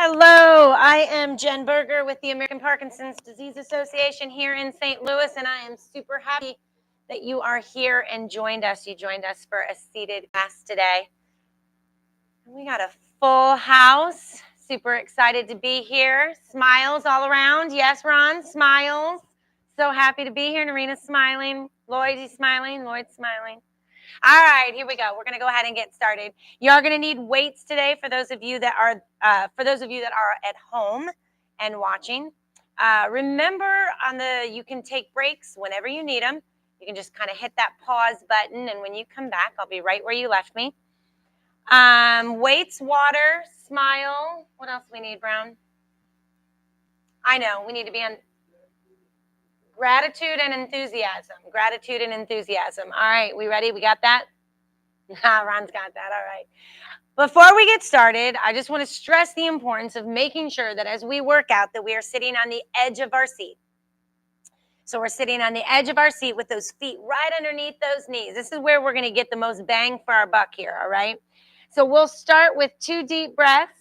Hello, I am Jen Berger with the American Parkinson's Disease Association here in St. Louis, and I am super happy that you are here and joined us. You joined us for a seated class today. We got a full house. Super excited to be here. Smiles all around. Yes, Ron, smiles. So happy to be here. Narina's smiling. Lloyd's smiling. Lloyd's smiling. All right, here we go. We're going to go ahead and get started. You are going to need weights today for those of you that are at home and watching. Remember, you can take breaks whenever you need them. You can just kind of hit that pause button, and when you come back, I'll be right where you left me. Weights, water, smile. What else do we need, Brown? I know we need to be on. Gratitude and enthusiasm. Gratitude and enthusiasm. All right, we ready? We got that? Ron's got that. All right. Before we get started, I just want to stress the importance of making sure that as we work out that we are sitting on the edge of our seat. So we're sitting on the edge of our seat with those feet right underneath those knees. This is where we're going to get the most bang for our buck here, all right? So we'll start with 2 deep breaths.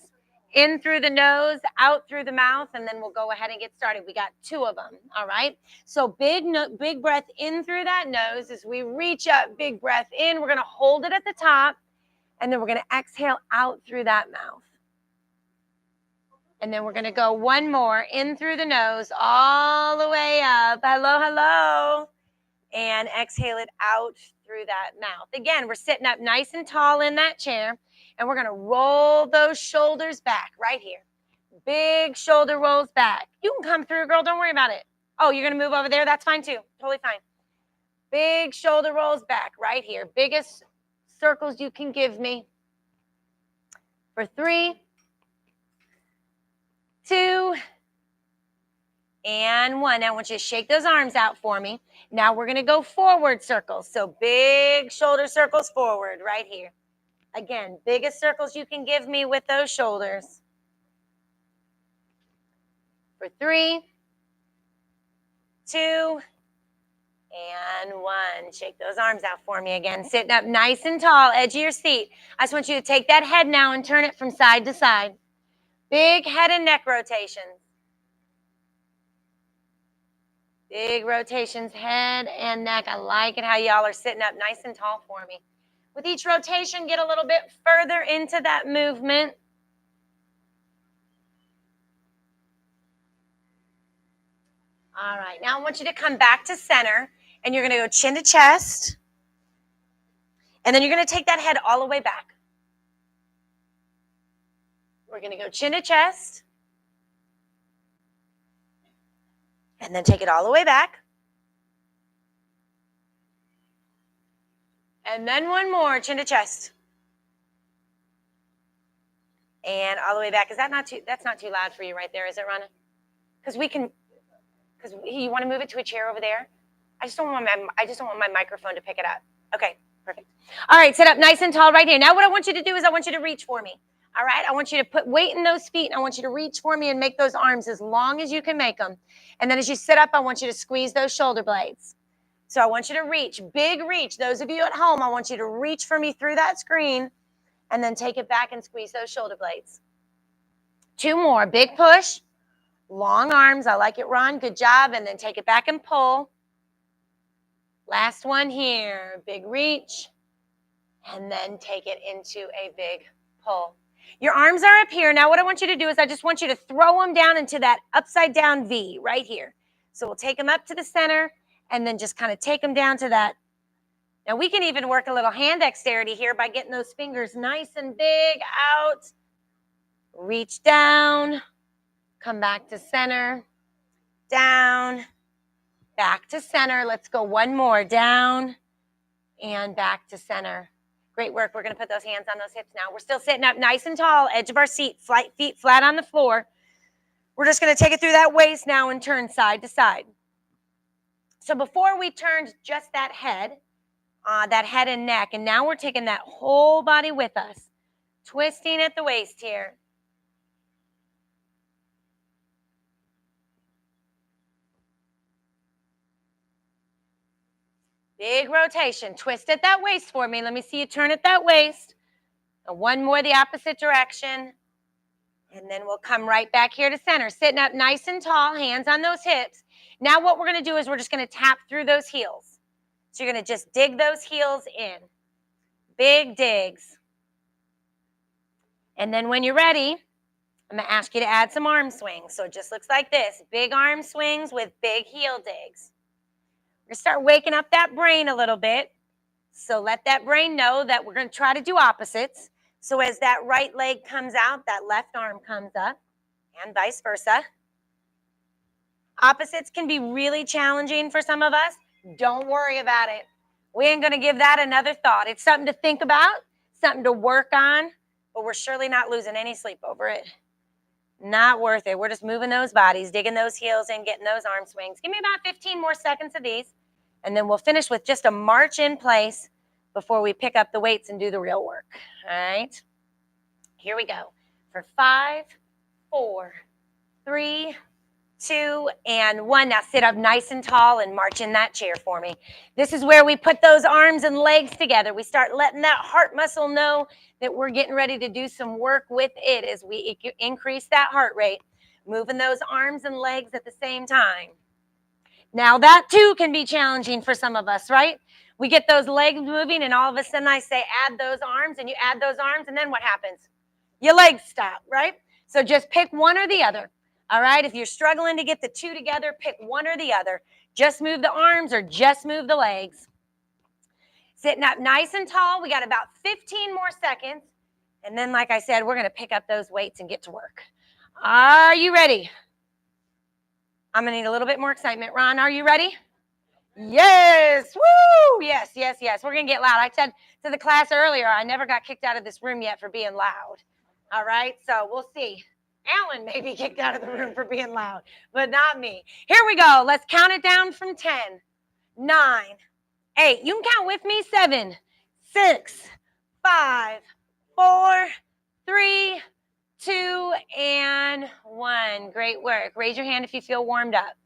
In through the nose, out through the mouth, and then we'll go ahead and get started. We got 2 of them, all right? So big breath in through that nose. As we reach up, big breath in. We're going to hold it at the top, and then we're going to exhale out through that mouth. And then we're going to go one more in through the nose, all the way up. Hello, hello. And exhale it out through that mouth. Again, we're sitting up nice and tall in that chair. And we're going to roll those shoulders back right here. Big shoulder rolls back. You can come through, girl. Don't worry about it. Oh, you're going to move over there? That's fine, too. Totally fine. Big shoulder rolls back right here. Biggest circles you can give me. For 3, 2, and 1. Now I want you to shake those arms out for me. Now we're going to go forward circles. So big shoulder circles forward right here. Again, biggest circles you can give me with those shoulders. For 3, 2, and 1. Shake those arms out for me again. Sitting up nice and tall, edge of your seat. I just want you to take that head now and turn it from side to side. Big head and neck rotations. Big rotations, head and neck. I like it how y'all are sitting up nice and tall for me. With each rotation, get a little bit further into that movement. All right, now I want you to come back to center, and you're going to go chin to chest. And then you're going to take that head all the way back. We're going to go chin to chest. And then take it all the way back. And then one more, chin to chest. And all the way back. Is that not too, that's not too loud for you right there, is it, Ronna? Because you want to move it to a chair over there? I just don't want my microphone to pick it up. Okay, perfect. All right, sit up nice and tall right here. Now what I want you to do is I want you to reach for me. All right, I want you to put weight in those feet, and I want you to reach for me and make those arms as long as you can make them. And then as you sit up, I want you to squeeze those shoulder blades. So I want you to reach, big reach. Those of you at home, I want you to reach for me through that screen and then take it back and squeeze those shoulder blades. 2 more, big push, long arms. I like it, Ron. Good job. And then take it back and pull. Last one here, big reach, and then take it into a big pull. Your arms are up here. Now what I want you to do is I just want you to throw them down into that upside down V right here. So we'll take them up to the center and then just kind of take them down to that. Now we can even work a little hand dexterity here by getting those fingers nice and big out. Reach down, come back to center, down, back to center. Let's go one more, down and back to center. Great work. We're going to put those hands on those hips now. We're still sitting up nice and tall, edge of our seat, feet flat on the floor. We're just going to take it through that waist now and turn side to side. So before we turned just that head and neck, and now we're taking that whole body with us, twisting at the waist here. Big rotation. Twist at that waist for me. Let me see you turn at that waist. And one more the opposite direction. And then we'll come right back here to center, sitting up nice and tall, hands on those hips. Now what we're going to do is we're just going to tap through those heels. So you're going to just dig those heels in. Big digs. And then when you're ready, I'm going to ask you to add some arm swings. So it just looks like this. Big arm swings with big heel digs. We're going to start waking up that brain a little bit. So let that brain know that we're going to try to do opposites. So as that right leg comes out, that left arm comes up, and vice versa. Opposites can be really challenging for some of us. Don't worry about it. We ain't going to give that another thought. It's something to think about, something to work on, but we're surely not losing any sleep over it. Not worth it. We're just moving those bodies, digging those heels in, getting those arm swings. Give me about 15 more seconds of these, and then we'll finish with just a march in place before we pick up the weights and do the real work. All right? Here we go. For 5, 4, 3, 2, and 1. Now sit up nice and tall and march in that chair for me. This is where we put those arms and legs together. We start letting that heart muscle know that we're getting ready to do some work with it as we increase that heart rate, moving those arms and legs at the same time. Now that too can be challenging for some of us, right? We get those legs moving and all of a sudden I say add those arms, and you add those arms, and then what happens? Your legs stop, right? So just pick one or the other. All right, if you're struggling to get the two together, pick one or the other. Just move the arms or just move the legs. Sitting up nice and tall. We got about 15 more seconds. And then, like I said, we're going to pick up those weights and get to work. Are you ready? I'm going to need a little bit more excitement. Ron, are you ready? Yes. Woo. Yes, yes, yes. We're going to get loud. I said to the class earlier, I never got kicked out of this room yet for being loud. All right, so we'll see. Alan may be kicked out of the room for being loud, but not me. Here we go. Let's count it down from 10, 9, 8. You can count with me. 7, 6, 5, 4, 3, 2, and 1. Great work. Raise your hand if you feel warmed up.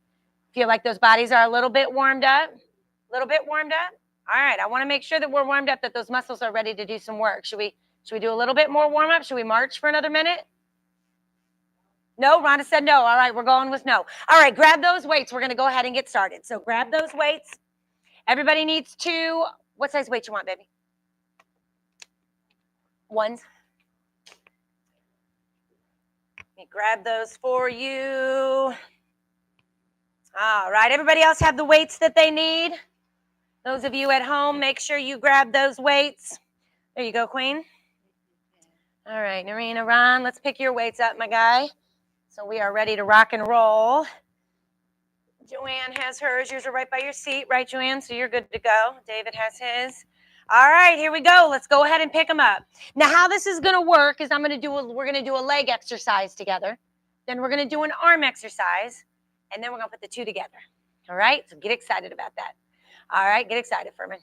Feel like those bodies are a little bit warmed up? A little bit warmed up? All right, I want to make sure that we're warmed up, that those muscles are ready to do some work. Should we do a little bit more warm up? Should we march for another minute? No, Rhonda said no. All right, we're going with no. All right, grab those weights. We're going to go ahead and get started. So grab those weights. Everybody needs 2. What size weight you want, baby? 1s. Let me grab those for you. All right, everybody else have the weights that they need? Those of you at home, make sure you grab those weights. There you go, Queen. All right, Narina, Ron, let's pick your weights up, my guy. So we are ready to rock and roll. Joanne has hers. Yours are right by your seat, right, Joanne? So you're good to go. David has his. All right, here we go. Let's go ahead and pick them up. Now, how this is going to work is we're going to do a leg exercise together. Then we're going to do an arm exercise, and then we're going to put the two together. All right, so get excited about that. All right, get excited, Furman.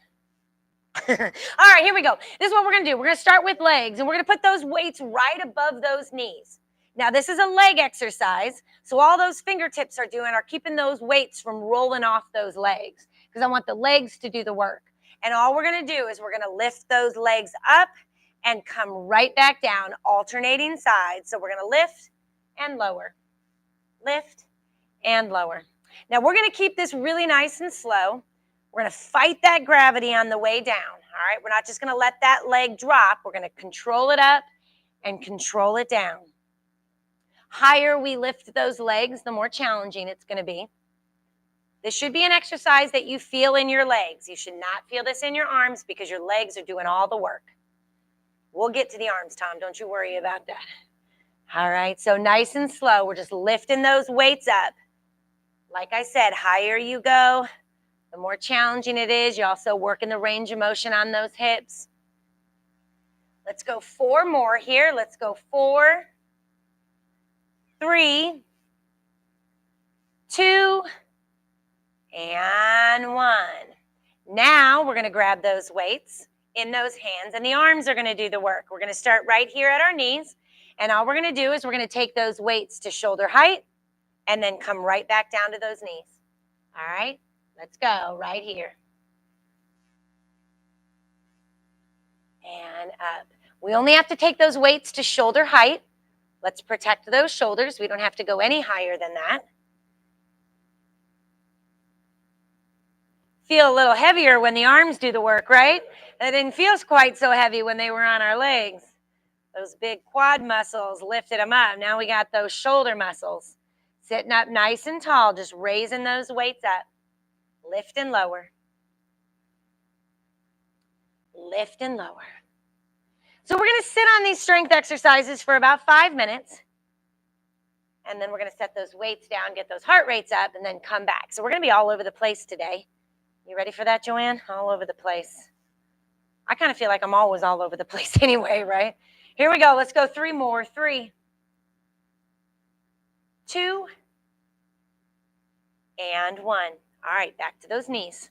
All right, here we go. This is what we're going to do. We're going to start with legs, and we're going to put those weights right above those knees. Now, this is a leg exercise, so all those fingertips are keeping those weights from rolling off those legs, because I want the legs to do the work. And all we're going to do is we're going to lift those legs up and come right back down, alternating sides. So we're going to lift and lower, lift and lower. Now, we're going to keep this really nice and slow. We're going to fight that gravity on the way down, all right? We're not just going to let that leg drop. We're going to control it up and control it down. Higher we lift those legs, the more challenging it's going to be. This should be an exercise that you feel in your legs. You should not feel this in your arms because your legs are doing all the work. We'll get to the arms, Tom. Don't you worry about that. All right, so nice and slow. We're just lifting those weights up. Like I said, higher you go, the more challenging it is. You're also working the range of motion on those hips. Let's go 4 more here. Let's go 4, 3, 2, and 1. Now we're going to grab those weights in those hands, and the arms are going to do the work. We're going to start right here at our knees, and all we're going to do is we're going to take those weights to shoulder height and then come right back down to those knees. All right, let's go right here. And up. We only have to take those weights to shoulder height. Let's protect those shoulders. We don't have to go any higher than that. Feel a little heavier when the arms do the work, right? That didn't feel quite so heavy when they were on our legs. Those big quad muscles lifted them up. Now we got those shoulder muscles. Sitting up nice and tall, just raising those weights up. Lift and lower. Lift and lower. So we're going to sit on these strength exercises for about 5 minutes. And then we're going to set those weights down, get those heart rates up, and then come back. So we're going to be all over the place today. You ready for that, Joanne? All over the place. I kind of feel like I'm always all over the place anyway, right? Here we go. Let's go 3 more. 3, 2, and 1. All right, back to those knees.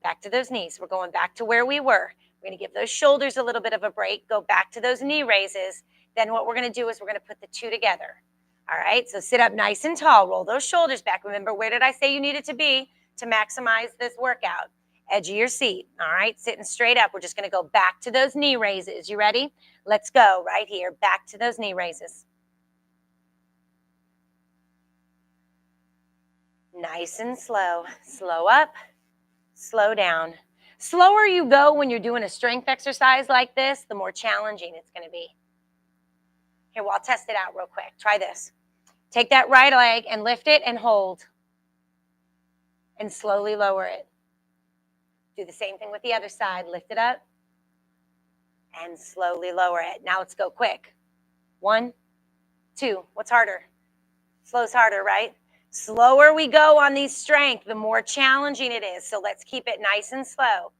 Back to those knees. We're going back to where we were. We're going to give those shoulders a little bit of a break. Go back to those knee raises. Then what we're going to do is we're going to put the 2 together. All right, so sit up nice and tall. Roll those shoulders back. Remember, where did I say you needed to be to maximize this workout? Edge of your seat. All right, sitting straight up. We're just going to go back to those knee raises. You ready? Let's go right here. Back to those knee raises. Nice and slow. Slow up, slow down. Slower you go when you're doing a strength exercise like this, the more challenging it's going to be. Here, well, I'll test it out real quick. Try this. Take that right leg and lift it and hold. And slowly lower it. Do the same thing with the other side. Lift it up and slowly lower it. Now let's go quick. 1, 2. What's harder? Slow's harder, right? Slower we go on these strength, the more challenging it is. So let's keep it nice and slow.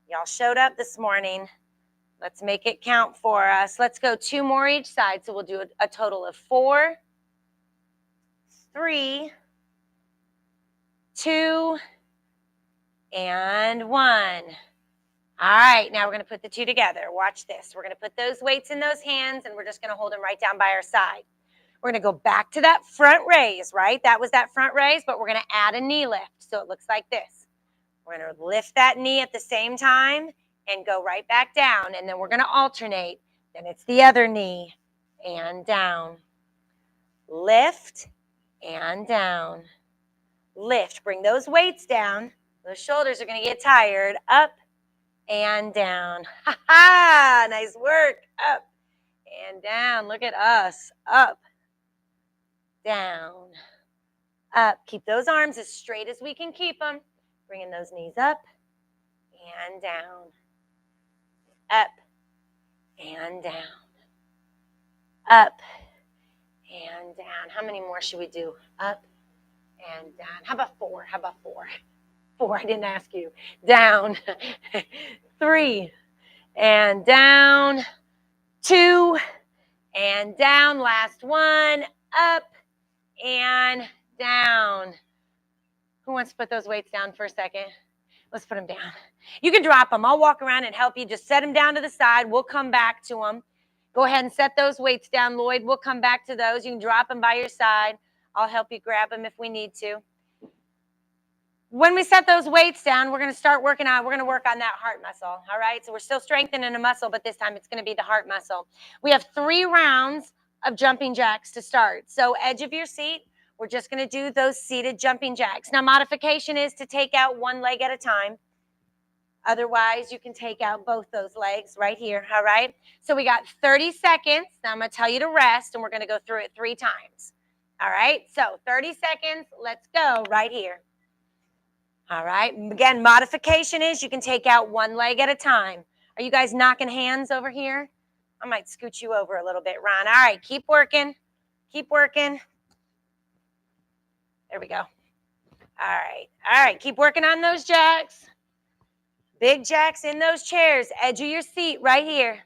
Y'all showed up this morning. Let's make it count for us. Let's go 2 more each side. So we'll do a total of 4, 3, 2, and 1. All right, now we're going to put the 2 together. Watch this. We're going to put those weights in those hands, and we're just going to hold them right down by our side. We're going to go back to that front raise, right? That was that front raise, but we're going to add a knee lift. So it looks like this. We're going to lift that knee at the same time and go right back down, and then we're going to alternate. Then it's the other knee and down. Lift and down. Lift. Bring those weights down. Those shoulders are going to get tired. Up and down. Ha ha! Nice work. Up and down. Look at us. Up, down, up. Keep those arms as straight as we can keep them. Bringing those knees up and down. Up and down. Up and down. How many more should we do? Up and down. How about 4? How about 4? 4, I didn't ask you. Down. 3 and down. 2 and down. Last one. Up and down. Who wants to put those weights down for a second? Let's put them down. You can drop them. I'll walk around and help you. Just set them down to the side. We'll come back to them. Go ahead and set those weights down, Lloyd. We'll come back to those. You can drop them by your side. I'll help you grab them if we need to. When we set those weights down, we're going to start working on, we're going to work on that heart muscle, all right? So we're still strengthening a muscle, but this time it's going to be the heart muscle. We have 3 rounds of jumping jacks to start. So edge of your seat, we're just going to do those seated jumping jacks. Now, modification is to take out one leg at a time. Otherwise, you can take out both those legs right here, all right? So we got 30 seconds. Now, I'm going to tell you to rest, and we're going to go through it 3 times. All right? So 30 seconds. Let's go right here. All right. Again, modification is you can take out one leg at a time. Are you guys knocking hands over here? I might scoot you over a little bit, Ron. All right. Keep working. Keep working. There we go. All right. All right. Keep working on those jacks. Big jacks in those chairs. Edge of your seat right here.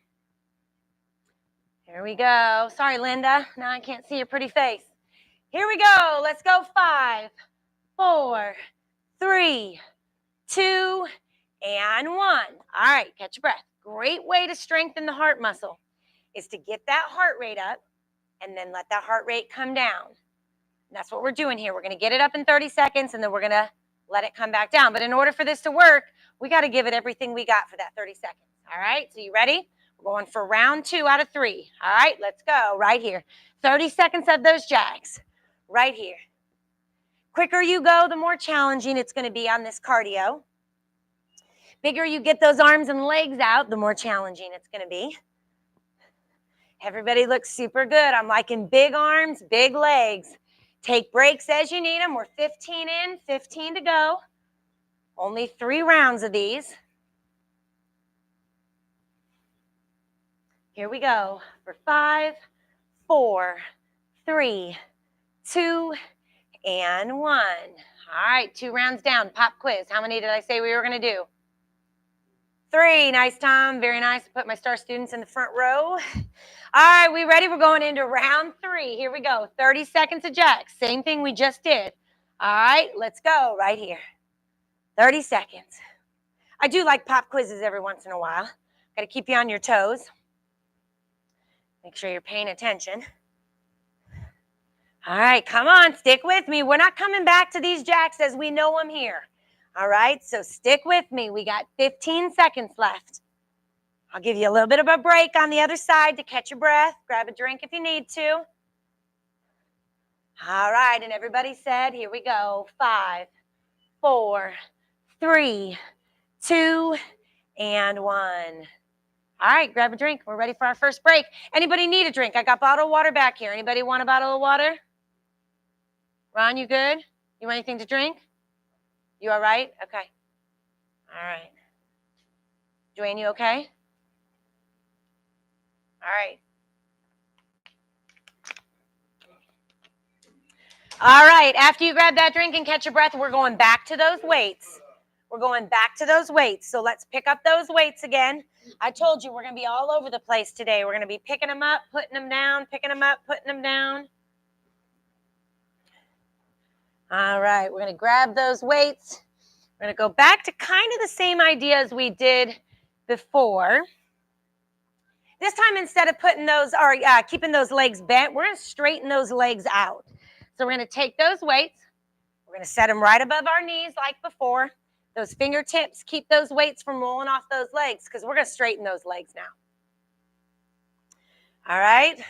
Here we go. Sorry, Linda. Now I can't see your pretty face. Here we go. Let's go. 5, 4, 3, 2, and 1. All right, catch your breath. Great way to strengthen the heart muscle is to get that heart rate up and then let that heart rate come down. And that's what we're doing here. We're going to get it up in 30 seconds and then we're going to let it come back down. But in order for this to work, we got to give it everything we got for that 30 seconds. All right, so you ready? We're going for round 2 out of 3. All right, let's go right here. 30 seconds of those jacks right here. Quicker you go, the more challenging it's going to be on this cardio. Bigger you get those arms and legs out, the more challenging it's going to be. Everybody looks super good. I'm liking big arms, big legs. Take breaks as you need them. We're 15 in, 15 to go. Only 3 rounds of these. Here we go for 5, 4, 3, 2, and 1. All right, 2 rounds down. Pop quiz. How many did I say we were going to do? 3. Nice, Tom. Very nice. Put my star students in the front row. All right, we ready? We're going into round 3. Here we go. 30 seconds of jacks. Same thing we just did. All right, let's go right here. 30 seconds. I do like pop quizzes every once in a while. Got to keep you on your toes. Make sure you're paying attention. All right, come on, stick with me. We're not coming back to these jacks as we know them here. All right, so stick with me. We got 15 seconds left. I'll give you a little bit of a break on the other side to catch your breath. Grab a drink if you need to. All right, and everybody said, here we go. 5, 4, 3, 2, and 1. All right, grab a drink. We're ready for our first break. Anybody need a drink? I got bottled water back here. Anybody want a bottle of water? Ron, you good? You want anything to drink? You all right? Okay. All right. Dwayne, you okay? All right. All right, after you grab that drink and catch your breath, we're going back to those weights. We're going back to those weights. So let's pick up those weights again. I told you we're going to be all over the place today. We're going to be picking them up, putting them down, picking them up, putting them down. All right, we're going to grab those weights. We're going to go back to kind of the same idea as we did before. This time, instead of putting those or keeping those legs bent, we're going to straighten those legs out. So we're going to take those weights. We're going to set them right above our knees like before. Those fingertips, keep those weights from rolling off those legs because we're going to straighten those legs now. All right?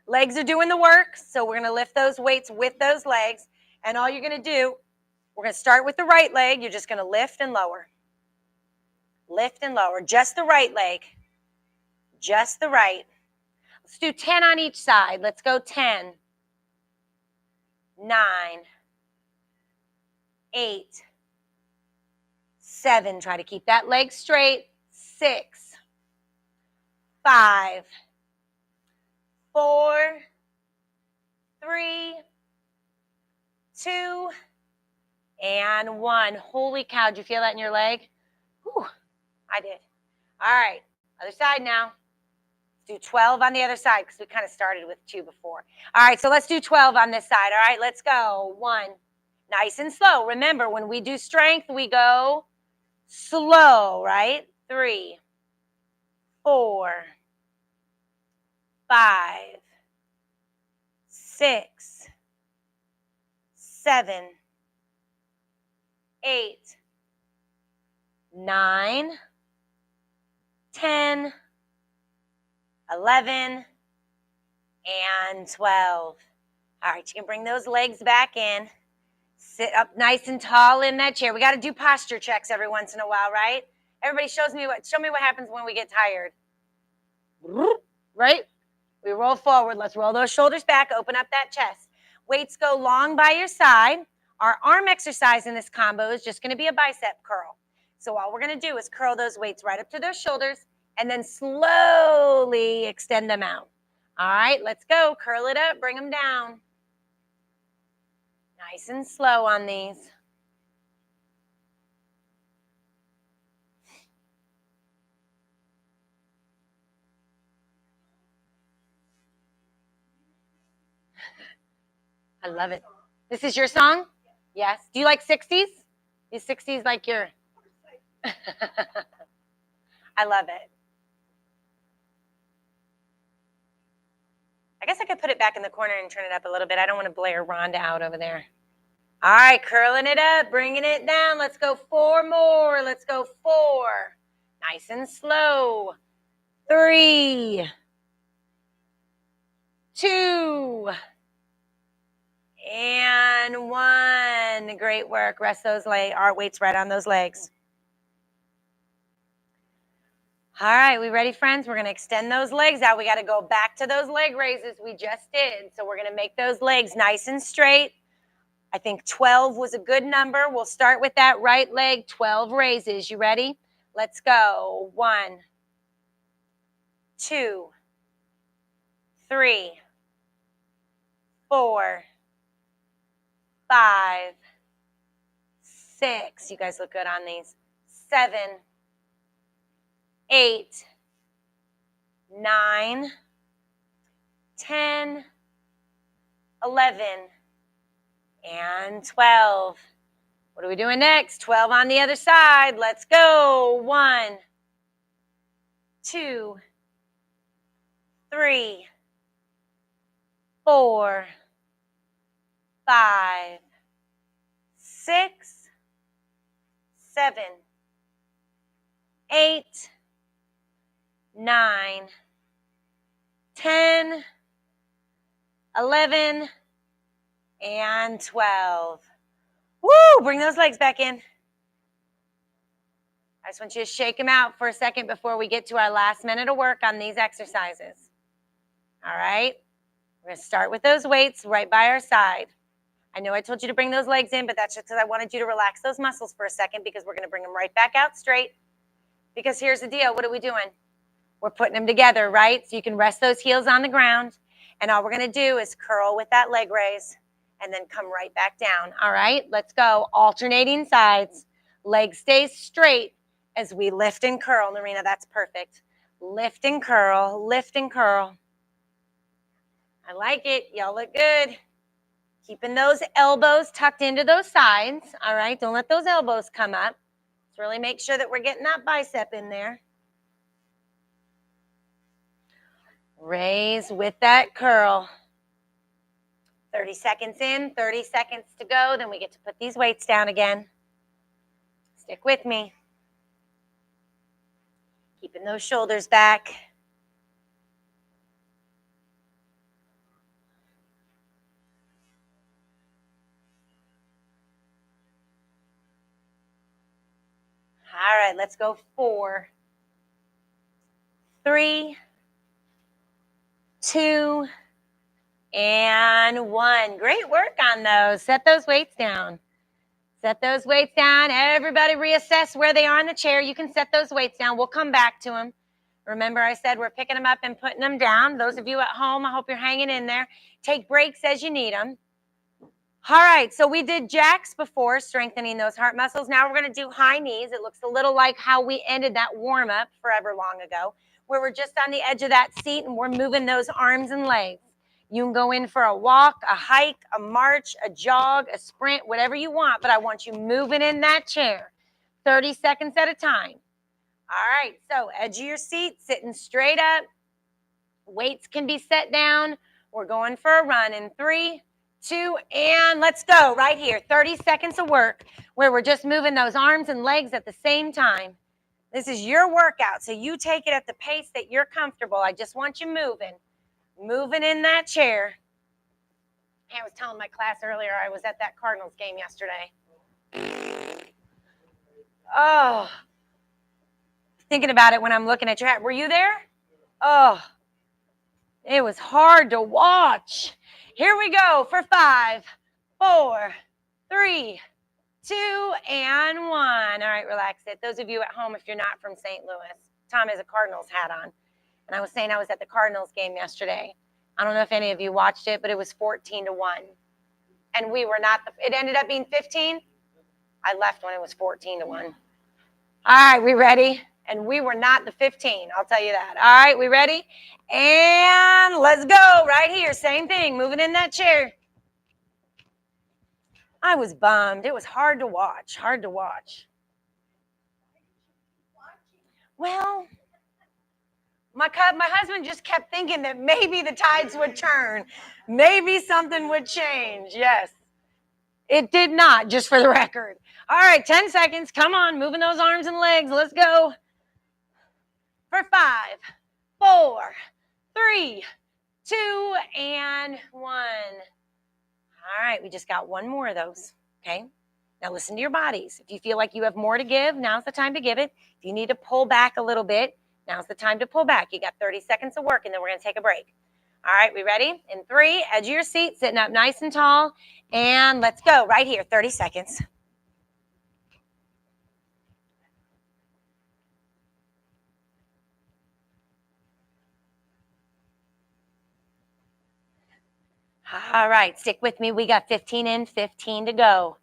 Legs are doing the work, so we're going to lift those weights with those legs. And all you're going to do, we're going to start with the right leg. You're just going to lift and lower. Lift and lower. Just the right leg. Just the right. Let's do 10 on each side. Let's go 10, 9, 8, 7. Try to keep that leg straight. 6, 5, 4, 3, 2, and 1. Holy cow, did you feel that in your leg? Whew, I did. All right, other side now. Let's do 12 on the other side because we kind of started with 2 before. All right, so let's do 12 on this side. All right, let's go. 1, nice and slow. Remember, when we do strength, we go slow, right? 3, 4, 5, 6, 7, 8, 9, 10, 11, and 12. All right, you can bring those legs back in. Sit up nice and tall in that chair. We got to do posture checks every once in a while, right? Everybody show me what happens when we get tired. Right? We roll forward. Let's roll those shoulders back. Open up that chest. Weights go long by your side. Our arm exercise in this combo is just going to be a bicep curl. So all we're going to do is curl those weights right up to those shoulders and then slowly extend them out. All right, let's go. Curl it up. Bring them down. Nice and slow on these. I love it. This is your song? Yes. Do you like 60s? Is 60s like your... I love it. I guess I could put it back in the corner and turn it up a little bit. I don't want to blare Rhonda out over there. All right, curling it up, bringing it down. Let's go 4 more. Let's go 4. Nice and slow. 3, 2, and 1. Great work. Rest those our weights right on those legs. All right, we ready, friends? We're going to extend those legs out. We got to go back to those leg raises we just did. So we're going to make those legs nice and straight. I think 12 was a good number. We'll start with that right leg, 12 raises. You ready? Let's go. 1, 2, 3, 4, 5, 6. You guys look good on these. 7, 8, 9, 10, 11, and 12. What are we doing next? 12 on the other side. Let's go. 1, 2, 3, 4, 5, 6, 7, 8, 9, 10, 11, and 12. Woo! Bring those legs back in. I just want you to shake them out for a second before we get to our last minute of work on these exercises. All right? We're going to start with those weights right by our side. I know I told you to bring those legs in, but that's just because I wanted you to relax those muscles for a second because we're going to bring them right back out straight. Because here's the deal. What are we doing? We're putting them together, right? So you can rest those heels on the ground. And all we're going to do is curl with that leg raise and then come right back down. All right? Let's go. Alternating sides. Leg stays straight as we lift and curl. Narina, that's perfect. Lift and curl. Lift and curl. I like it. Y'all look good. Keeping those elbows tucked into those sides. All right? Don't let those elbows come up. Let's really make sure that we're getting that bicep in there. Raise with that curl. 30 seconds in, 30 seconds to go. Then we get to put these weights down again. Stick with me. Keeping those shoulders back. All right, let's go. 4, 3, 2, and 1. Great work on those. Set those weights down. Set those weights down. Everybody reassess where they are in the chair. You can set those weights down. We'll come back to them. Remember I said we're picking them up and putting them down. Those of you at home, I hope you're hanging in there. Take breaks as you need them. All right, so we did jacks before, strengthening those heart muscles. Now we're going to do high knees. It looks a little like how we ended that warm-up forever long ago, where we're just on the edge of that seat and we're moving those arms and legs. You can go in for a walk, a hike, a march, a jog, a sprint, whatever you want, but I want you moving in that chair 30 seconds at a time. All right, so edge of your seat, sitting straight up. Weights can be set down. We're going for a run in 3, 2, and let's go right here. 30 seconds of work where we're just moving those arms and legs at the same time. This is your workout, so you take it at the pace that you're comfortable. I just want you moving in that chair. Hey, I was telling my class earlier I was at that Cardinals game yesterday. Oh, thinking about it when I'm looking at your hat. Were you there? Oh, it was hard to watch. Here we go for 5, 4, 3, 2, and 1. All right, relax it. Those of you at home, if you're not from St. Louis, Tom has a Cardinals hat on. And I was saying I was at the Cardinals game yesterday. I don't know if any of you watched it, but it was 14-1. And we were not, it ended up being 15. I left when it was 14-1. All right, we ready? And we were not the 15, I'll tell you that. All right, we ready? And let's go right here. Same thing, moving in that chair. I was bummed. It was hard to watch, Well, my husband just kept thinking that maybe the tides would turn. Maybe something would change. Yes. It did not, just for the record. All right, 10 seconds. Come on, moving those arms and legs. Let's go. For 5, 4, 3, 2, and 1. All right, we just got one more of those, okay? Now listen to your bodies. If you feel like you have more to give, now's the time to give it. If you need to pull back a little bit, now's the time to pull back. You got 30 seconds of work, and then we're going to take a break. All right, we ready? In 3, edge of your seat, sitting up nice and tall, and let's go right here, 30 seconds. All right, stick with me. We got 15 in, 15 to go.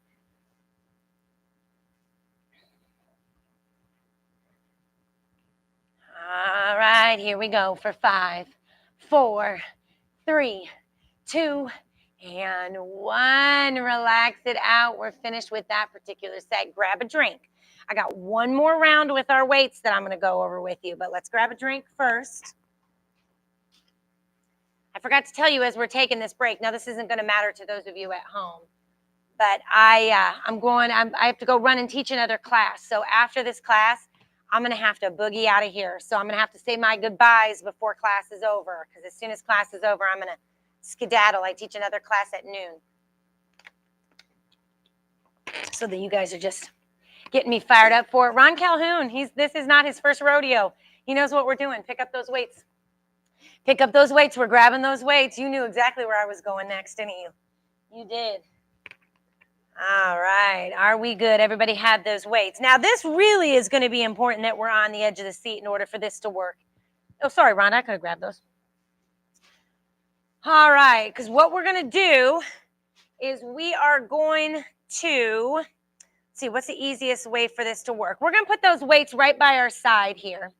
All right, here we go for 5, 4, 3, 2, and 1. Relax it out. We're finished with that particular set. Grab a drink. I got one more round with our weights that I'm going to go over with you, but let's grab a drink first. I forgot to tell you as we're taking this break. Now, this isn't going to matter to those of you at home, but I have to go run and teach another class. So after this class, I'm going to have to boogie out of here. So I'm going to have to say my goodbyes before class is over, because as soon as class is over, I'm going to skedaddle. I teach another class at noon. So that you guys are just getting me fired up for it. Ron Calhoun, this is not his first rodeo. He knows what we're doing. Pick up those weights. Pick up those weights. We're grabbing those weights. You knew exactly where I was going next, didn't you? You did. All right. Are we good? Everybody had those weights. Now, this really is going to be important that we're on the edge of the seat in order for this to work. Oh, sorry, Ron. I could have grabbed those. All right. Because what we're going to do is we are going to see what's the easiest way for this to work. We're going to put those weights right by our side here.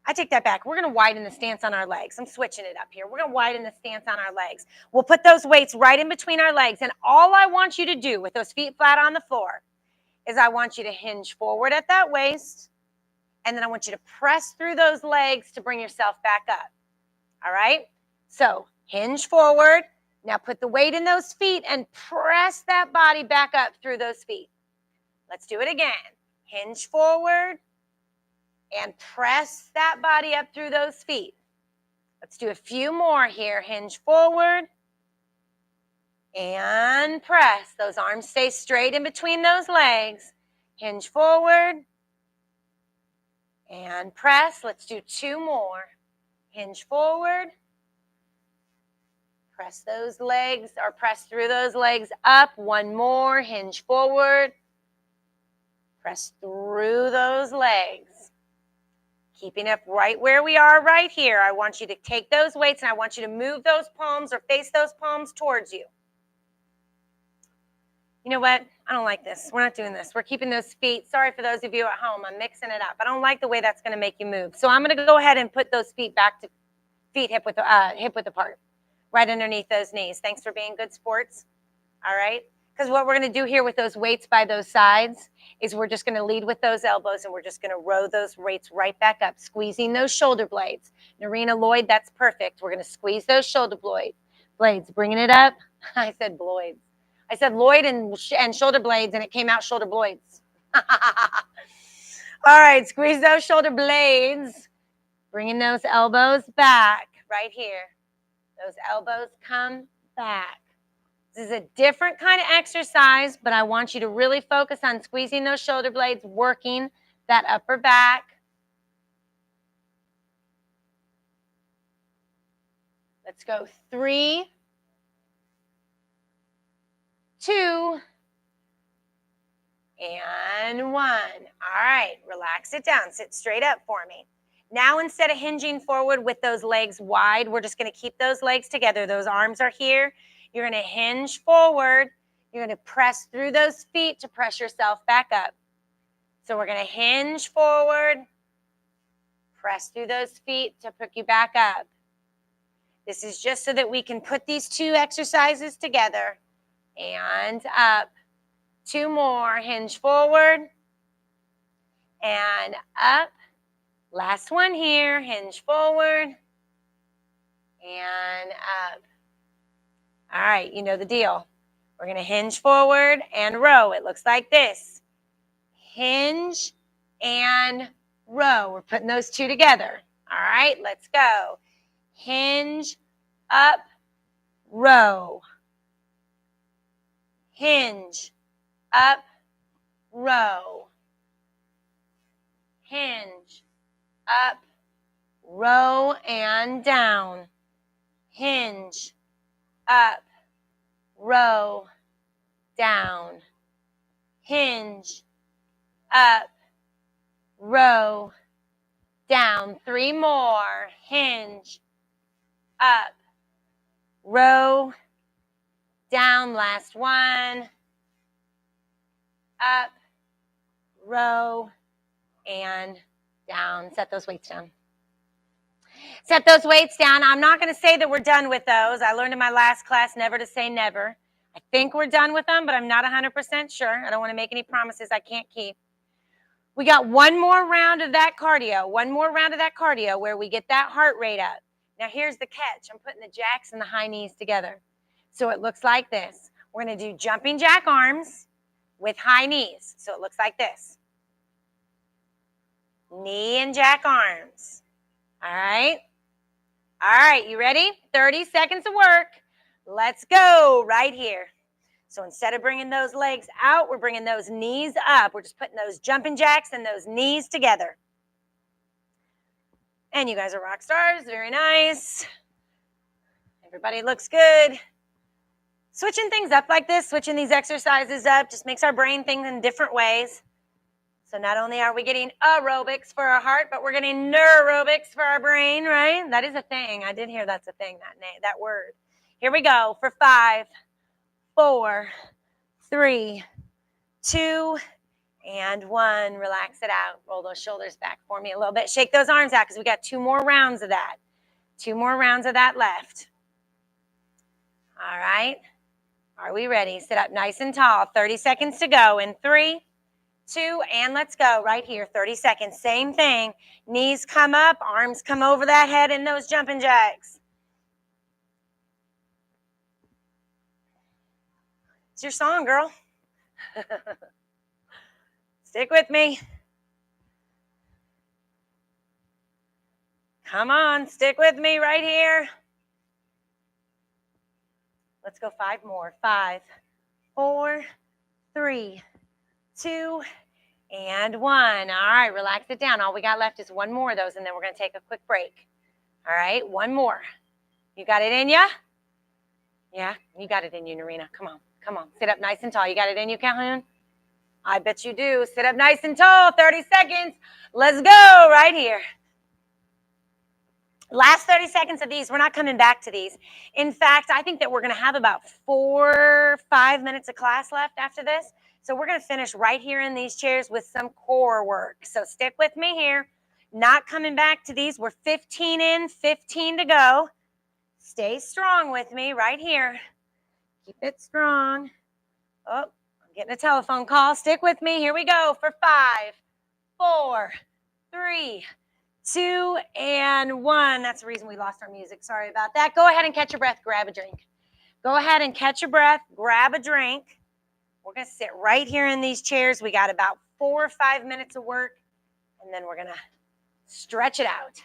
I take that back. We're going to widen the stance on our legs. I'm switching it up here. We're going to widen the stance on our legs. We'll put those weights right in between our legs. And all I want you to do with those feet flat on the floor is I want you to hinge forward at that waist. And then I want you to press through those legs to bring yourself back up. All right? So hinge forward. Now put the weight in those feet and press that body back up through those feet. Let's do it again. Hinge forward. And press that body up through those feet. Let's do a few more here. Hinge forward. And press. Those arms stay straight in between those legs. Hinge forward. And press. Let's do 2 more. Hinge forward. Press those legs, or press through those legs up. 1 more. Hinge forward. Press through those legs. Keeping up right where we are right here. I want you to take those weights and I want you to move those palms or face those palms towards you. You know what? I don't like this. We're not doing this. We're keeping those feet. Sorry for those of you at home. I'm mixing it up. I don't like the way that's going to make you move. So I'm going to go ahead and put those feet back to feet hip width apart, right underneath those knees. Thanks for being good sports. All right? Because what we're going to do here with those weights by those sides is we're just going to lead with those elbows and we're just going to row those weights right back up, squeezing those shoulder blades. Narina Lloyd, that's perfect. We're going to squeeze those shoulder blades, bringing it up. I said blades. I said Lloyd and shoulder blades, and it came out shoulder blades. All right, squeeze those shoulder blades, bringing those elbows back right here. Those elbows come back. This is a different kind of exercise, but I want you to really focus on squeezing those shoulder blades, working that upper back. Let's go 3, 2, and 1. All right, relax it down. Sit straight up for me. Now, instead of hinging forward with those legs wide, we're just going to keep those legs together. Those arms are here. You're going to hinge forward. You're going to press through those feet to press yourself back up. So we're going to hinge forward, press through those feet to pick you back up. This is just so that we can put these 2 exercises together. And up. 2 more. Hinge forward and up. Last one here. Hinge forward and up. All right, you know the deal. We're going to hinge forward and row. It looks like this. Hinge and row. We're putting those two together. All right, let's go. Hinge, up, row. Hinge, up, row. Hinge, up, row, and down. Hinge, up, row, down. Hinge, up, row, down. 3 more. Hinge, up, row, down. Last one. Up, row, and down. Set those weights down. Set those weights down. I'm not going to say that we're done with those. I learned in my last class never to say never. I think we're done with them, but I'm not 100% sure. I don't want to make any promises I can't keep. We got one more round of that cardio, where we get that heart rate up. Now here's the catch. I'm putting the jacks and the high knees together. So it looks like this. We're going to do jumping jack arms with high knees. So it looks like this. Knee and jack arms. All right. All right, you ready? 30 seconds of work. Let's go right here. So instead of bringing those legs out, we're bringing those knees up. We're just putting those jumping jacks and those knees together. And you guys are rock stars. Very nice. Everybody looks good. Switching things up like this, switching these exercises up, just makes our brain think in different ways. So not only are we getting aerobics for our heart, but we're getting neurobics for our brain, right? That is a thing. I did hear that's a thing, that word. Here we go for 5, 4, 3, 2, and 1. Relax it out. Roll those shoulders back for me a little bit. Shake those arms out because we got 2 more rounds of that. 2 more rounds of that left. All right. Are we ready? Sit up nice and tall. 30 seconds to go in 3, 2, and let's go right here. 30 seconds. Same thing. Knees come up, arms come over that head in those jumping jacks. It's your song, girl. Stick with me. Come on, stick with me right here. Let's go 5 more. 5, 4, 3, 2, and 1. All right, relax it down. All we got left is 1 more of those, and then we're going to take a quick break. All right, 1 more. You got it in ya? Yeah, you got it in you, Narina. Come on, come on. Sit up nice and tall. You got it in you, Calhoun? I bet you do. Sit up nice and tall. 30 seconds. Let's go right here. Last 30 seconds of these. We're not coming back to these. In fact, I think that we're going to have about 4, 5 minutes of class left after this. So we're going to finish right here in these chairs with some core work. So stick with me here. Not coming back to these. We're 15 in, 15 to go. Stay strong with me right here. Keep it strong. Oh, I'm getting a telephone call. Stick with me. Here we go for 5, 4, 3, 2, and 1. That's the reason we lost our music. Sorry about that. Go ahead and catch your breath. Grab a drink. Go ahead and catch your breath. Grab a drink. We're going to sit right here in these chairs. We got about 4 or 5 minutes of work, and then we're going to stretch it out.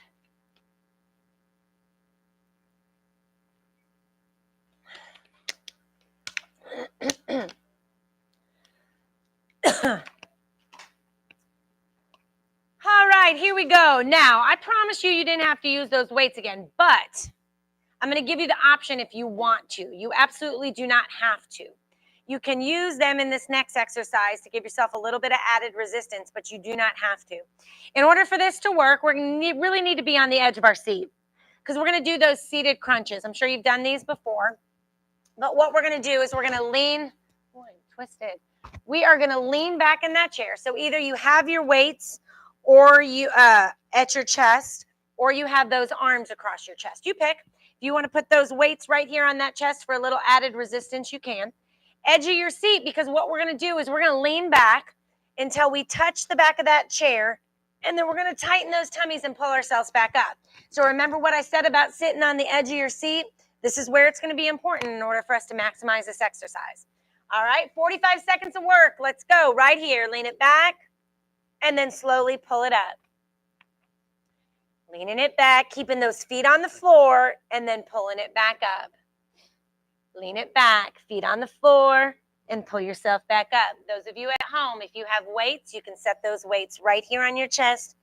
All right, here we go. Now, I promise you didn't have to use those weights again, but I'm going to give you the option if you want to. You absolutely do not have to. You can use them in this next exercise to give yourself a little bit of added resistance, but you do not have to. In order for this to work, we really need to be on the edge of our seat because we're going to do those seated crunches. I'm sure you've done these before, but what we're going to do is we're going to lean, twisted. We are going to lean back in that chair. So either you have your weights or you at your chest, or you have those arms across your chest. You pick. If you want to put those weights right here on that chest for a little added resistance, you can. Edge of your seat, because what we're going to do is we're going to lean back until we touch the back of that chair, and then we're going to tighten those tummies and pull ourselves back up. So remember what I said about sitting on the edge of your seat? This is where it's going to be important in order for us to maximize this exercise. All right, 45 seconds of work. Let's go right here. Lean it back, and then slowly pull it up. Leaning it back, keeping those feet on the floor, and then pulling it back up. Lean it back, feet on the floor, and pull yourself back up. Those of you at home, if you have weights, you can set those weights right here on your chest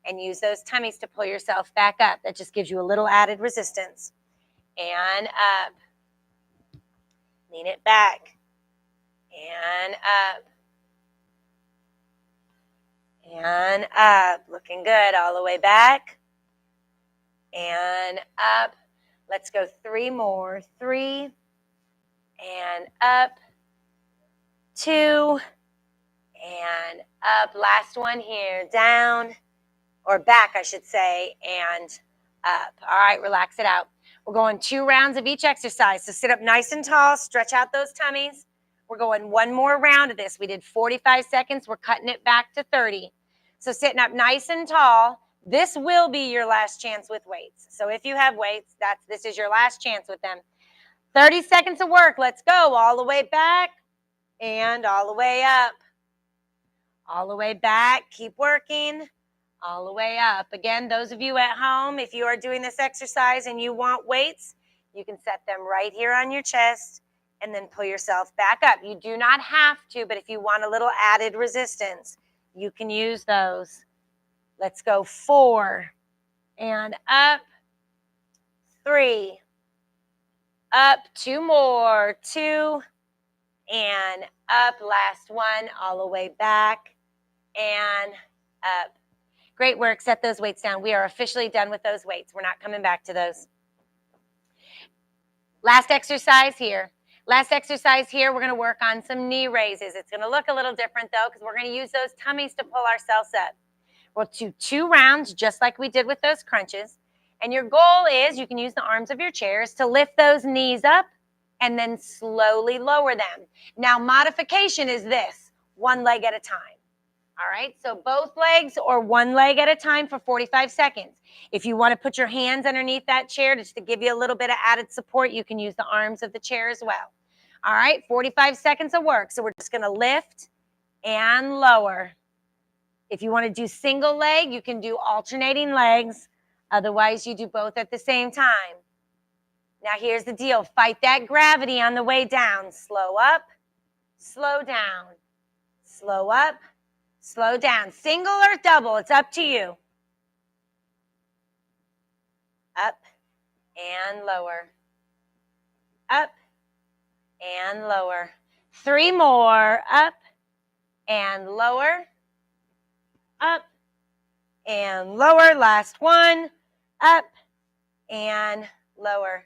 and use those tummies to pull yourself back up. That just gives you a little added resistance. And up. Lean it back. And up. And up. Looking good. All the way back. And up. Let's go 3 more. 3. And up. 2. And up. Last one here. Down. Or back, I should say. And up. All right, relax it out. We're going 2 rounds of each exercise. So sit up nice and tall. Stretch out those tummies. We're going 1 more round of this. We did 45 seconds. We're cutting it back to 30. So sitting up nice and tall. This will be your last chance with weights. So if you have weights, this is your last chance with them. 30 seconds of work. Let's go. All the way back and all the way up. All the way back. Keep working. All the way up. Again, those of you at home, if you are doing this exercise and you want weights, you can set them right here on your chest and then pull yourself back up. You do not have to, but if you want a little added resistance, you can use those. Let's go 4 and up. 3. Up. 2 more. 2 and up. Last one. All the way back and up. Great work. Set those weights down. We are officially done with those weights. We're not coming back to those. Last exercise here. Last exercise here, we're going to work on some knee raises. It's going to look a little different, though, because we're going to use those tummies to pull ourselves up. We'll do 2 rounds, just like we did with those crunches. And your goal is, you can use the arms of your chairs to lift those knees up and then slowly lower them. Now, modification is this, 1 leg at a time. All right, so both legs or 1 leg at a time for 45 seconds. If you want to put your hands underneath that chair just to give you a little bit of added support, you can use the arms of the chair as well. All right, 45 seconds of work. So we're just going to lift and lower. If you want to do single leg, you can do alternating legs. Otherwise, you do both at the same time. Now, here's the deal. Fight that gravity on the way down. Slow up, slow down, slow up, slow down. Single or double, it's up to you. Up and lower. Up and lower. 3 more. Up and lower. Up and lower. Last one. Up and lower.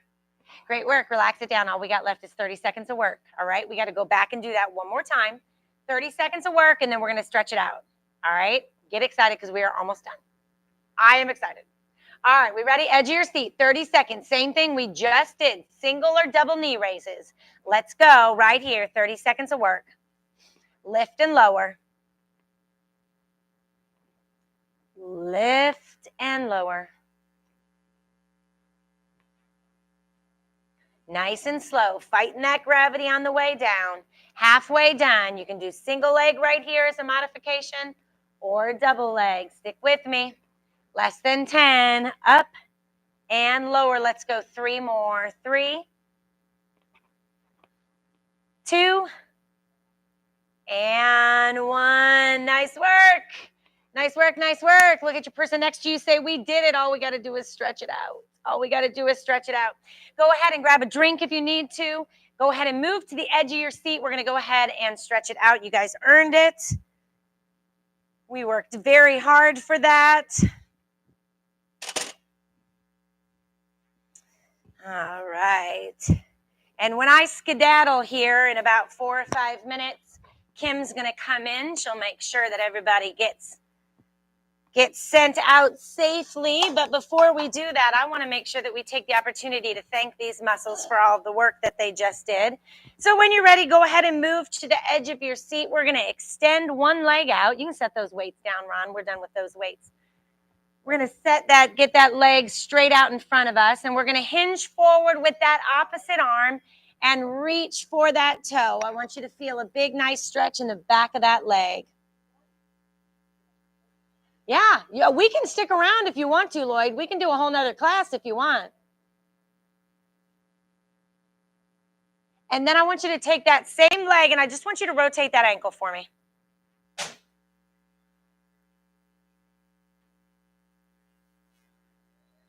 Great work. Relax it down. All we got left is 30 seconds of work. All right, we got to go back and do that one more time. 30 seconds of work, and then we're going to stretch it out. All right? Get excited because we are almost done. I am excited. All right, we ready? Edge of your seat, 30 seconds. Same thing we just did, single or double knee raises. Let's go right here, 30 seconds of work. Lift and lower. Lift and lower. Nice and slow, fighting that gravity on the way down. Halfway done, you can do single leg right here as a modification or double leg. Stick with me. Less than 10, up and lower. Let's go 3 more. 3, 2, and 1. Nice work. Nice work, nice work. Look at your person next to you. Say, we did it. All we got to do is stretch it out. All we got to do is stretch it out. Go ahead and grab a drink if you need to. Go ahead and move to the edge of your seat. We're going to go ahead and stretch it out. You guys earned it. We worked very hard for that. All right. And when I skedaddle here in about 4 or 5 minutes, Kim's going to come in. She'll make sure that everybody gets sent out safely. But before we do that, I want to make sure that we take the opportunity to thank these muscles for all of the work that they just did. So when you're ready, go ahead and move to the edge of your seat. We're going to extend one leg out. You can set those weights down, Ron. We're done with those weights. We're going to get that leg straight out in front of us, and we're going to hinge forward with that opposite arm and reach for that toe. I want you to feel a big, nice stretch in the back of that leg. Yeah, we can stick around if you want to, Lloyd. We can do a whole nother class if you want. And then I want you to take that same leg, and I just want you to rotate that ankle for me.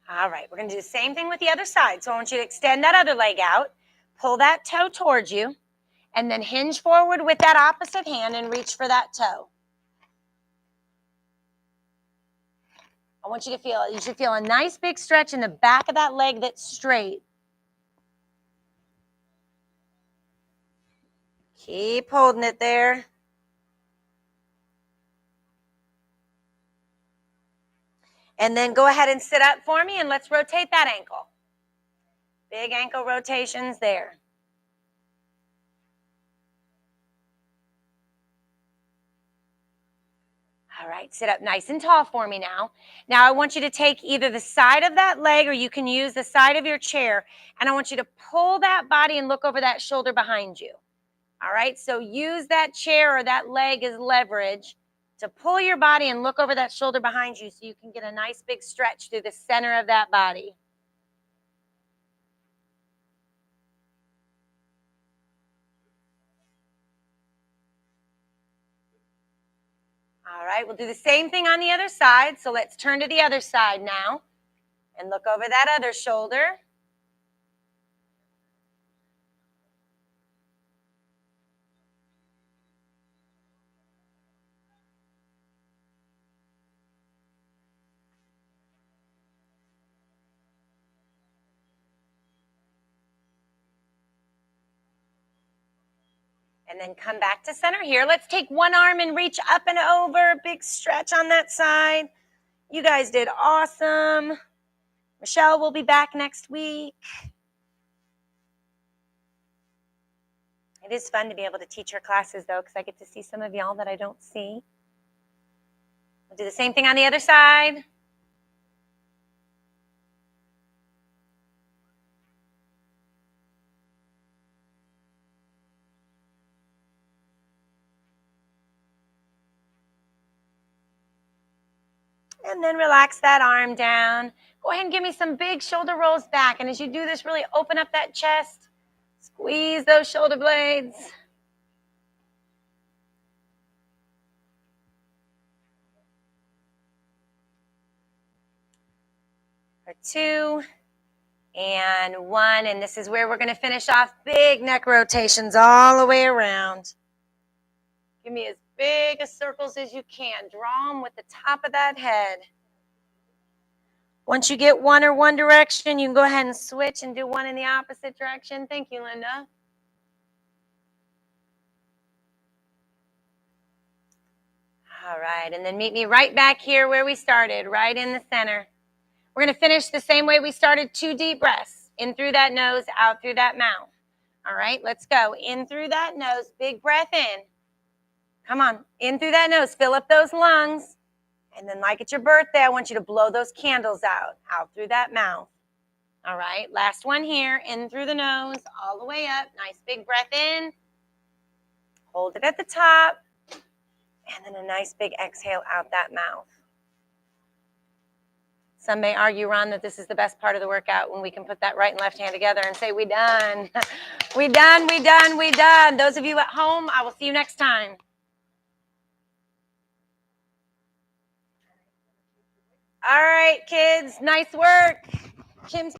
All right, we're going to do the same thing with the other side. So I want you to extend that other leg out, pull that toe towards you, and then hinge forward with that opposite hand and reach for that toe. I want you to you should feel a nice big stretch in the back of that leg that's straight. Keep holding it there. And then go ahead and sit up for me, and let's rotate that ankle. Big ankle rotations there. All right, sit up nice and tall for me now. Now I want you to take either the side of that leg, or you can use the side of your chair, and I want you to pull that body and look over that shoulder behind you. All right, so use that chair or that leg as leverage to pull your body and look over that shoulder behind you so you can get a nice big stretch through the center of that body. All right, we'll do the same thing on the other side. So let's turn to the other side now and look over that other shoulder. And then come back to center here. Let's take one arm and reach up and over. Big stretch on that side. You guys did awesome. Michelle will be back next week. It is fun to be able to teach her classes, though, because I get to see some of y'all that I don't see. We'll do the same thing on the other side. And then relax that arm down. Go ahead and give me some big shoulder rolls back. And as you do this, really open up that chest. Squeeze those shoulder blades. For 2 and 1. And this is where we're going to finish off. Big neck rotations all the way around. Give me as big a circles as you can. Draw them with the top of that head. Once you get one or one direction, you can go ahead and switch and do one in the opposite direction. Thank you, Linda. All right, and then meet me right back here where we started, right in the center. We're going to finish the same way we started. 2 deep breaths. In through that nose, out through that mouth. All right, let's go. In through that nose, big breath in. Come on, in through that nose, fill up those lungs. And then like it's your birthday, I want you to blow those candles out through that mouth. All right, last one here, in through the nose, all the way up. Nice big breath in. Hold it at the top. And then a nice big exhale out that mouth. Some may argue, Ron, that this is the best part of the workout when we can put that right and left hand together and say, we done. We done, we done, we done. Those of you at home, I will see you next time. All right, kids, nice work. Kim's